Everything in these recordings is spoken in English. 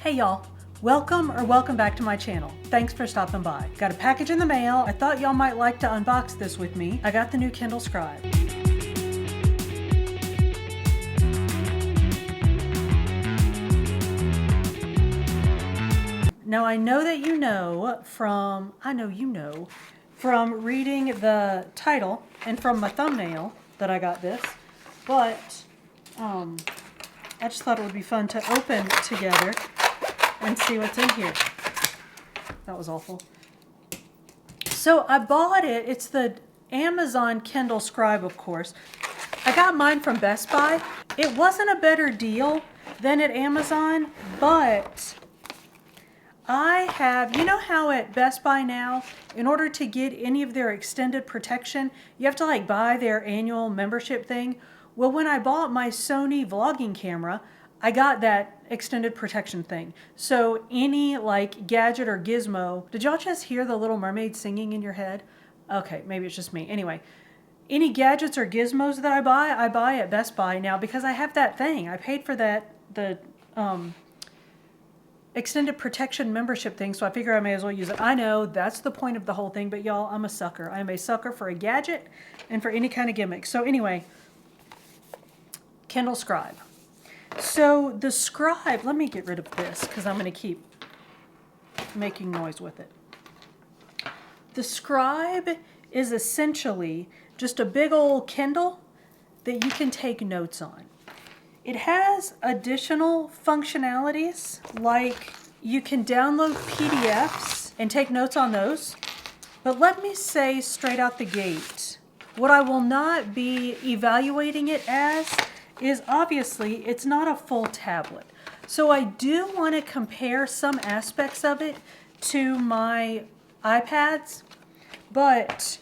Hey y'all, welcome back to my channel. Thanks for stopping by. Got a package in the mail. I thought y'all might like to unbox this with me. I got the new Kindle Scribe. Now I know that you know from reading the title and from my thumbnail that I got this, but I just thought it would be fun to open together and see what's in here. That was awful. So I bought it. It's the Amazon Kindle Scribe, of course. I got mine from Best Buy. It wasn't a better deal than at Amazon, but I have, you know how at Best Buy now, in order to get any of their extended protection, you have to like buy their annual membership thing. Well, when I bought my Sony vlogging camera, I got that extended protection thing. So any like gadget or gizmo, did y'all just hear the Little Mermaid singing in your head? Okay, maybe it's just me. Anyway, any gadgets or gizmos that I buy at Best Buy now because I have that thing. I paid for that, the extended protection membership thing, so I figure I may as well use it. I know that's the point of the whole thing, but y'all, I'm a sucker. I am a sucker for a gadget and for any kind of gimmick. So anyway, Kindle Scribe. So the Scribe, let me get rid of this because I'm going to keep making noise with it. The Scribe is essentially just a big old Kindle that you can take notes on. It has additional functionalities, like you can download PDFs and take notes on those. But let me say straight out the gate, what I will not be evaluating it as is obviously it's not a full tablet. So I do want to compare some aspects of it to my iPads, but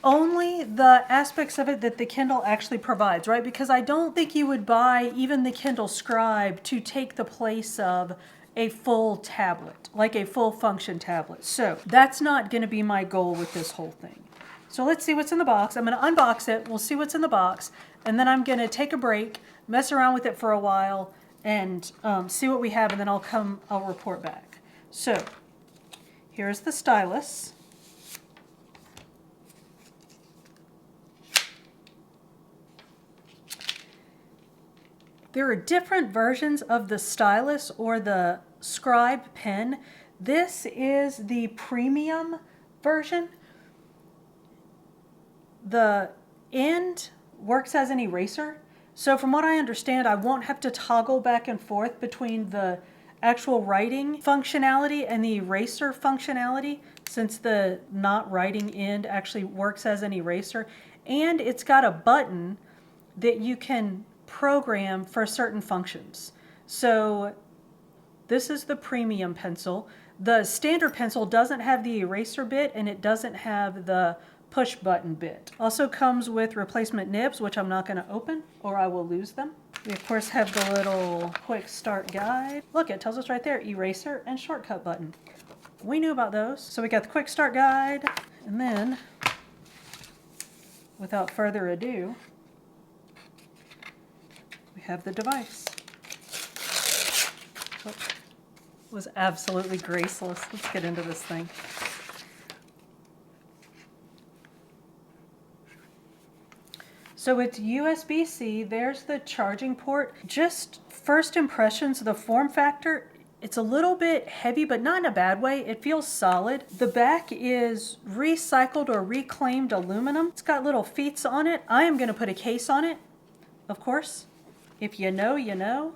only the aspects of it that the Kindle actually provides, right? Because I don't think you would buy even the Kindle Scribe to take the place of a full tablet, like a full function tablet. So that's not going to be my goal with this whole thing. So let's see what's in the box. I'm going to unbox it. We'll see what's in the box. And then I'm going to take a break, mess around with it for a while, and see what we have. And then I'll report back. So here's the stylus. There are different versions of the stylus or the Scribe pen. This is the premium version. The end works as an eraser. So from what I understand, I won't have to toggle back and forth between the actual writing functionality and the eraser functionality, since the not writing end actually works as an eraser. And it's got a button that you can program for certain functions. So this is the premium pencil. The standard pencil doesn't have the eraser bit and it doesn't have the push button bit. Also comes with replacement nibs, which I'm not going to open or I will lose them. We of course have the little quick start guide. Look, it tells us right there, eraser and shortcut button. We knew about those. So we got the quick start guide, and then without further ado, have the device. Oh, was absolutely graceless. Let's get into this thing. So it's USB-C. There's the charging port. Just first impressions, the form factor, it's a little bit heavy, but not in a bad way. It feels solid. The back is recycled or reclaimed aluminum. It's got little feet on it. I am going to put a case on it, of course. If you know, you know.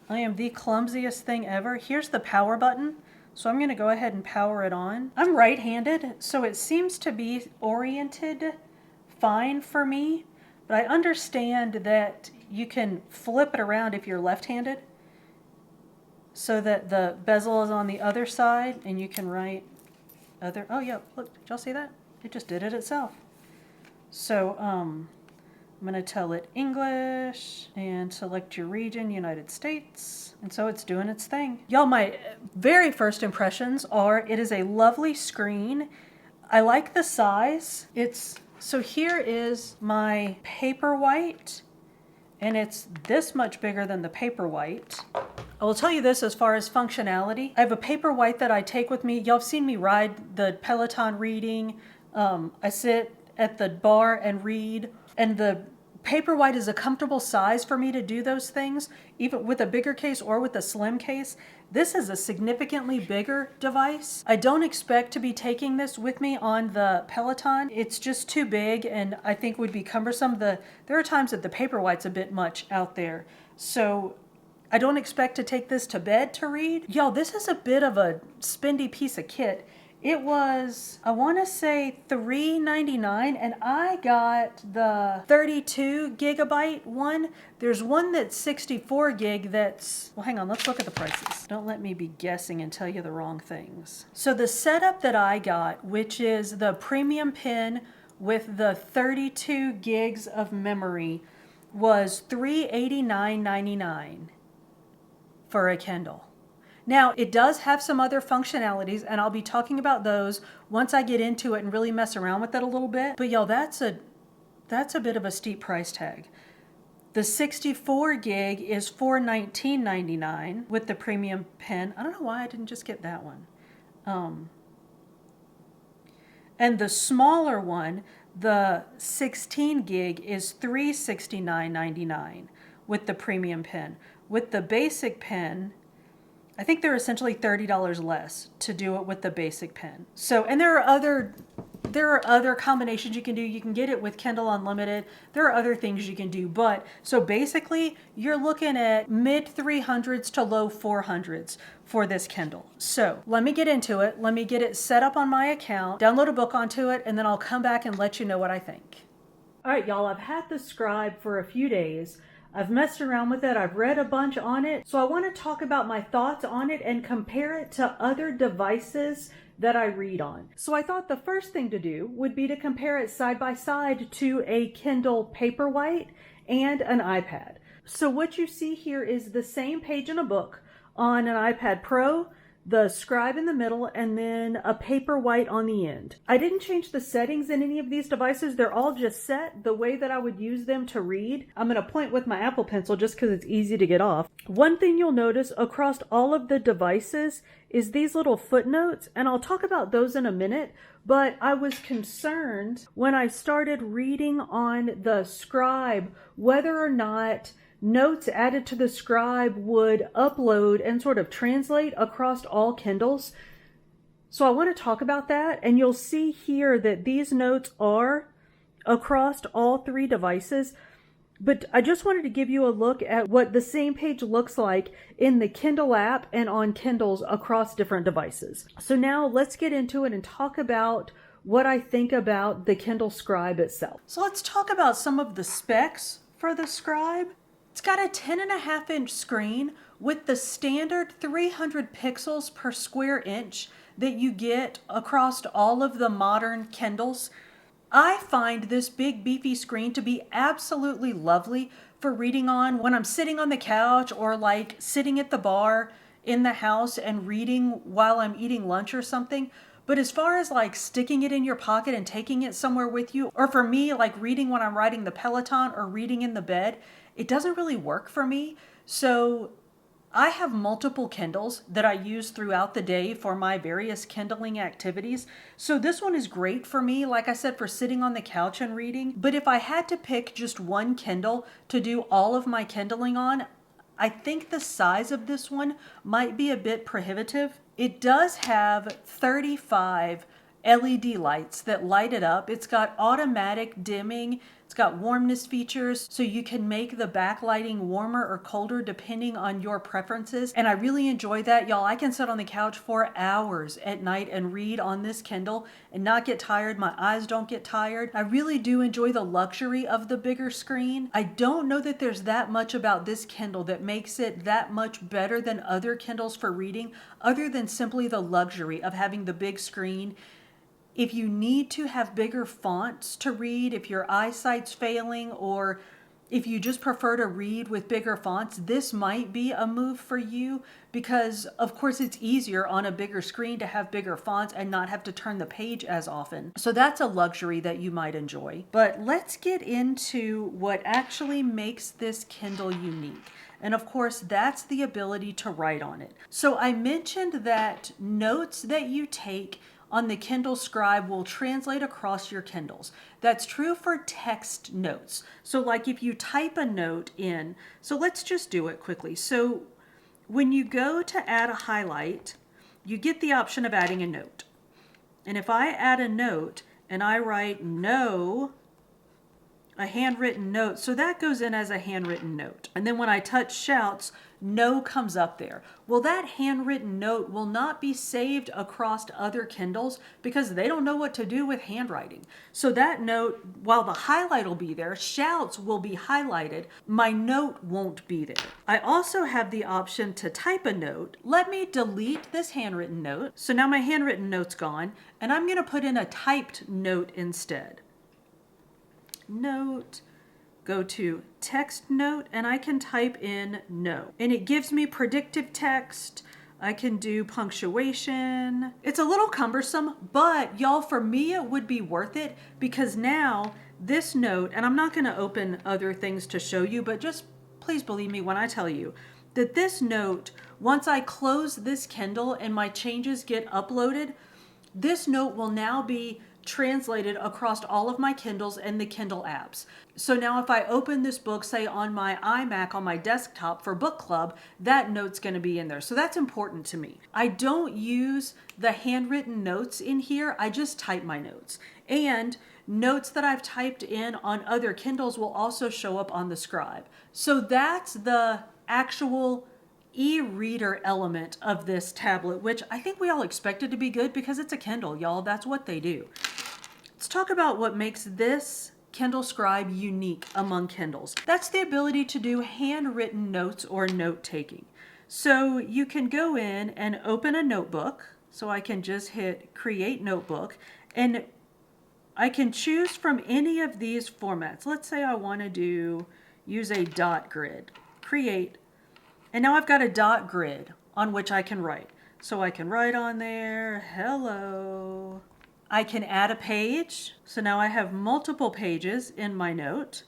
I am the clumsiest thing ever. Here's the power button. So I'm going to go ahead and power it on. I'm right-handed, so it seems to be oriented fine for me. But I understand that you can flip it around if you're left-handed so that the bezel is on the other side and you can write other. Oh yeah, look, did y'all see that? It just did it itself. So, I'm going to tell it English and select your region, United States. And so it's doing its thing. Y'all, my very first impressions are it is a lovely screen. I like the size. So here is my Paperwhite. and it's this much bigger than the Paperwhite. I will tell you this as far as functionality. I have a Paperwhite that I take with me. Y'all have seen me ride the Peloton reading. I sit at the bar and read, and the Paperwhite is a comfortable size for me to do those things, even with a bigger case or with a slim case. This is a significantly bigger device. I don't expect to be taking this with me on the Peloton. It's just too big and I think would be cumbersome. There are times that the Paperwhite's a bit much out there. So I don't expect to take this to bed to read. Y'all, this is a bit of a spendy piece of kit. It was, I want to say $3.99, and I got the 32 gigabyte one. There's one that's 64 gig that's, well, hang on, let's look at the prices. Don't let me be guessing and tell you the wrong things. So the setup that I got, which is the premium pen with the 32 gigs of memory, was $389.99 for a Kindle. Now, it does have some other functionalities, and I'll be talking about those once I get into it and really mess around with it a little bit. But y'all, that's a bit of a steep price tag. The 64 gig is $419.99 with the premium pen. I don't know why I didn't just get that one. And the smaller one, the 16 gig, is $369.99 with the premium pen. With the basic pen, I think they're essentially $30 less to do it with the basic pen. So, and there are other combinations you can do. You can get it with Kindle Unlimited. There are other things you can do. But so basically, you're looking at mid 300s to low 400s for this Kindle. So let me get into it. Let me get it set up on my account, download a book onto it, and then I'll come back and let you know what I think. All right, y'all, I've had the Scribe for a few days. I've messed around with it. I've read a bunch on it. So I want to talk about my thoughts on it and compare it to other devices that I read on. So I thought the first thing to do would be to compare it side by side to a Kindle Paperwhite and an iPad. So what you see here is the same page in a book on an iPad Pro, the Scribe in the middle, and then a Paperwhite on the end. I didn't change the settings in any of these devices. They're all just set the way that I would use them to read. I'm going to point with my Apple Pencil just because it's easy to get off. One thing you'll notice across all of the devices is these little footnotes, and I'll talk about those in a minute, but I was concerned when I started reading on the Scribe whether or not notes added to the Scribe would upload and sort of translate across all Kindles. So I want to talk about that, and you'll see here that these notes are across all three devices. But I just wanted to give you a look at what the same page looks like in the Kindle app and on Kindles across different devices. So now let's get into it and talk about what I think about the Kindle Scribe itself. So let's talk about some of the specs for the Scribe. It's got a 10.5-inch screen with the standard 300 pixels per square inch that you get across all of the modern Kindles. I find this big beefy screen to be absolutely lovely for reading on when I'm sitting on the couch or like sitting at the bar in the house and reading while I'm eating lunch or something. But as far as like sticking it in your pocket and taking it somewhere with you, or for me, like reading when I'm riding the Peloton or reading in the bed, it doesn't really work for me. So I have multiple Kindles that I use throughout the day for my various Kindling activities. So this one is great for me, like I said, for sitting on the couch and reading. But if I had to pick just one Kindle to do all of my Kindling on, I think the size of this one might be a bit prohibitive. It does have 35 LED lights that light it up. It's got automatic dimming. It's got warmness features, so you can make the backlighting warmer or colder depending on your preferences. And I really enjoy that, y'all. I can sit on the couch for hours at night and read on this Kindle and not get tired. My eyes don't get tired. I really do enjoy the luxury of the bigger screen. I don't know that there's that much about this Kindle that makes it that much better than other Kindles for reading, other than simply the luxury of having the big screen. If you need to have bigger fonts to read, if your eyesight's failing, or if you just prefer to read with bigger fonts, this might be a move for you because, of course, it's easier on a bigger screen to have bigger fonts and not have to turn the page as often. So that's a luxury that you might enjoy. But let's get into what actually makes this Kindle unique. And of course, that's the ability to write on it. So I mentioned that notes that you take on the Kindle Scribe will translate across your Kindles. That's true for text notes. So like if you type a note in, so let's just do it quickly. So when you go to add a highlight, you get the option of adding a note. And if I add a note and I write no, a handwritten note, so that goes in as a handwritten note. And then when I touch shouts, no comes up there. Well, that handwritten note will not be saved across other Kindles because they don't know what to do with handwriting. So that note, while the highlight will be there, shouts will be highlighted. My note won't be there. I also have the option to type a note. Let me delete this handwritten note. So now my handwritten note's gone, and I'm going to put in a typed note instead. Note, go to text note, and I can type in no. And it gives me predictive text. I can do punctuation. It's a little cumbersome, but y'all, for me, it would be worth it because now this note, and I'm not going to open other things to show you, but just please believe me when I tell you that this note, once I close this Kindle and my changes get uploaded, this note will now be translated across all of my Kindles and the Kindle apps. So now if I open this book, say on my iMac on my desktop for book club, that note's going to be in there. So that's important to me. I don't use the handwritten notes in here. I just type my notes. And notes that I've typed in on other Kindles will also show up on the Scribe. So that's the actual e-reader element of this tablet, which I think we all expected to be good because it's a Kindle, y'all. That's what they do. Let's talk about what makes this Kindle Scribe unique among Kindles. That's the ability to do handwritten notes or note taking. So you can go in and open a notebook. So I can just hit create notebook and I can choose from any of these formats. Let's say I want to use a dot grid, create. And now I've got a dot grid on which I can write. So I can write on there, hello. I can add a page. So now I have multiple pages in my note.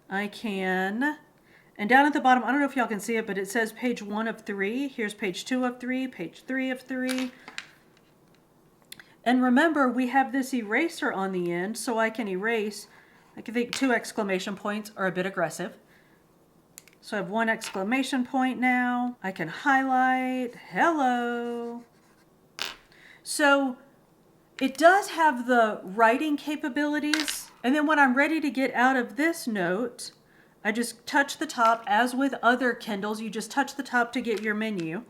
I can, and down at the bottom, I don't know if y'all can see it, but it says page 1 of 3. Here's page 2 of 3, page 3 of 3. And remember, we have this eraser on the end, so I can erase. I can think 2 exclamation points are a bit aggressive. So I have 1 exclamation point now. I can highlight, hello. So it does have the writing capabilities. And then when I'm ready to get out of this note, I just touch the top. As with other Kindles, you just touch the top to get your menu.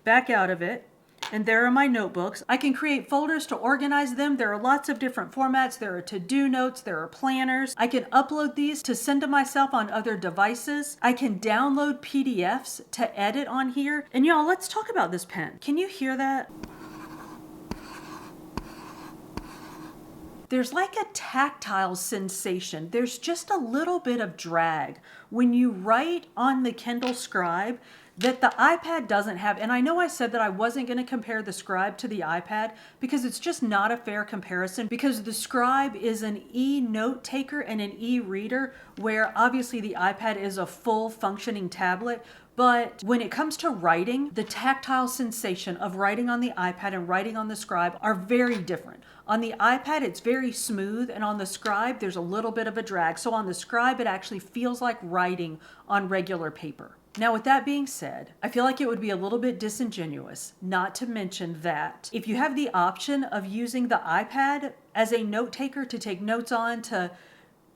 Back out of it. And there are my notebooks. I can create folders to organize them. There are lots of different formats. There are to-do notes. There are planners. I can upload these to send to myself on other devices. I can download PDFs to edit on here. And y'all, let's talk about this pen. Can you hear that? There's like a tactile sensation. There's just a little bit of drag when you write on the Kindle Scribe that the iPad doesn't have. And I know I said that I wasn't going to compare the Scribe to the iPad because it's just not a fair comparison, because the Scribe is an e-note taker and an e-reader, where obviously the iPad is a full functioning tablet. But when it comes to writing, the tactile sensation of writing on the iPad and writing on the Scribe are very different. On the iPad, it's very smooth, and on the Scribe, there's a little bit of a drag. So on the Scribe, it actually feels like writing on regular paper. Now, with that being said, I feel like it would be a little bit disingenuous not to mention that if you have the option of using the iPad as a note taker to take notes on, to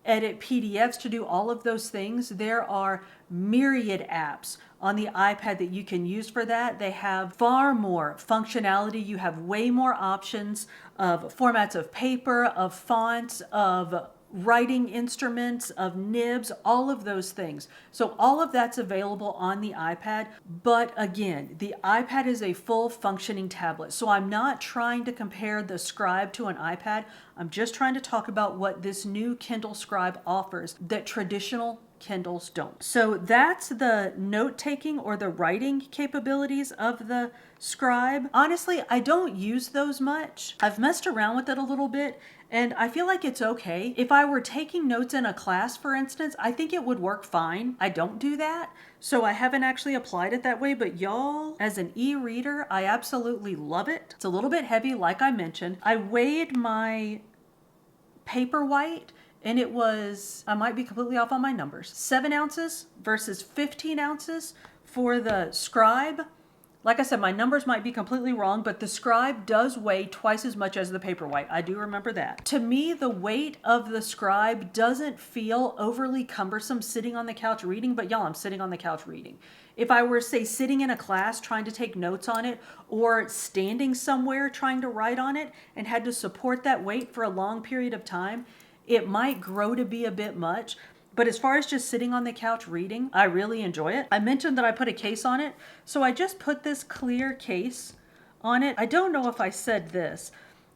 edit PDFs, to do all of those things, there are myriad apps on the iPad that you can use for that. They have far more functionality. You have way more options of formats of paper, of fonts, of writing instruments, of nibs, all of those things. So all of that's available on the iPad. But again, the iPad is a full functioning tablet. So I'm not trying to compare the Scribe to an iPad. I'm just trying to talk about what this new Kindle Scribe offers that traditional Kindles don't. So that's the note-taking or the writing capabilities of the Scribe. Honestly, I don't use those much. I've messed around with it a little bit and I feel like it's okay. If I were taking notes in a class, for instance, I think it would work fine. I don't do that, so I haven't actually applied it that way, but y'all, as an e-reader, I absolutely love it. It's a little bit heavy, like I mentioned. I weighed my Paperwhite and it was, I might be completely off on my numbers, 7 ounces versus 15 ounces for the Scribe. Like I said, my numbers might be completely wrong, but the Scribe does weigh twice as much as the Paperwhite. I do remember that. To me, the weight of the Scribe doesn't feel overly cumbersome sitting on the couch reading, but y'all, I'm sitting on the couch reading. If I were, say, sitting in a class trying to take notes on it, or standing somewhere trying to write on it and had to support that weight for a long period of time, it might grow to be a bit much. But as far as just sitting on the couch reading, I really enjoy it. I mentioned that I put a case on it, so I just put this clear case on it. I don't know if I said this,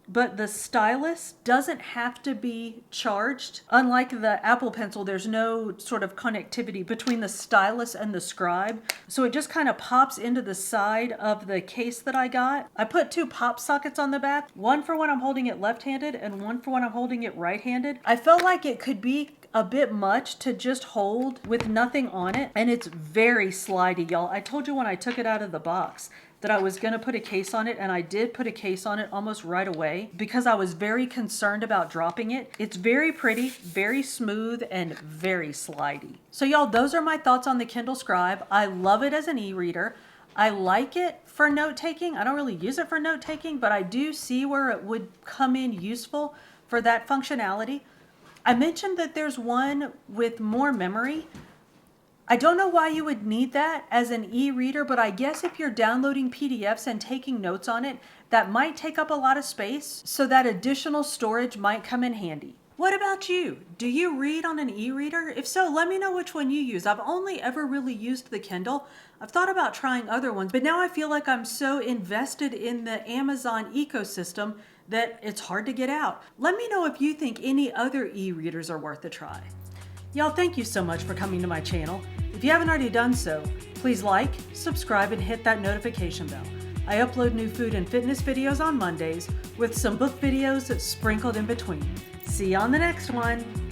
but the stylus doesn't have to be charged. Unlike the Apple Pencil, there's no sort of connectivity between the stylus and the Scribe. So it just kind of pops into the side of the case that I got. I put 2 pop sockets on the back, one for when I'm holding it left-handed and one for when I'm holding it right-handed. I felt like it could be a bit much to just hold with nothing on it, and it's very slidey, y'all. I told you when I took it out of the box that I was going to put a case on it, and I did put a case on it almost right away because I was very concerned about dropping it. It's very pretty, very smooth, and very slidey. So y'all, those are my thoughts on the Kindle Scribe. I love it as an e-reader. I like it for note-taking. I don't really use it for note-taking, but I do see where it would come in useful for that functionality. I mentioned that there's one with more memory. I don't know why you would need that as an e-reader, but I guess if you're downloading PDFs and taking notes on it, that might take up a lot of space, so that additional storage might come in handy. What about you? Do you read on an e-reader? If so, let me know which one you use. I've only ever really used the Kindle. I've thought about trying other ones, but now I feel like I'm so invested in the Amazon ecosystem that it's hard to get out. Let me know if you think any other e-readers are worth a try. Y'all, thank you so much for coming to my channel. If you haven't already done so, please like, subscribe, and hit that notification bell. I upload new food and fitness videos on Mondays with some book videos sprinkled in between. See you on the next one.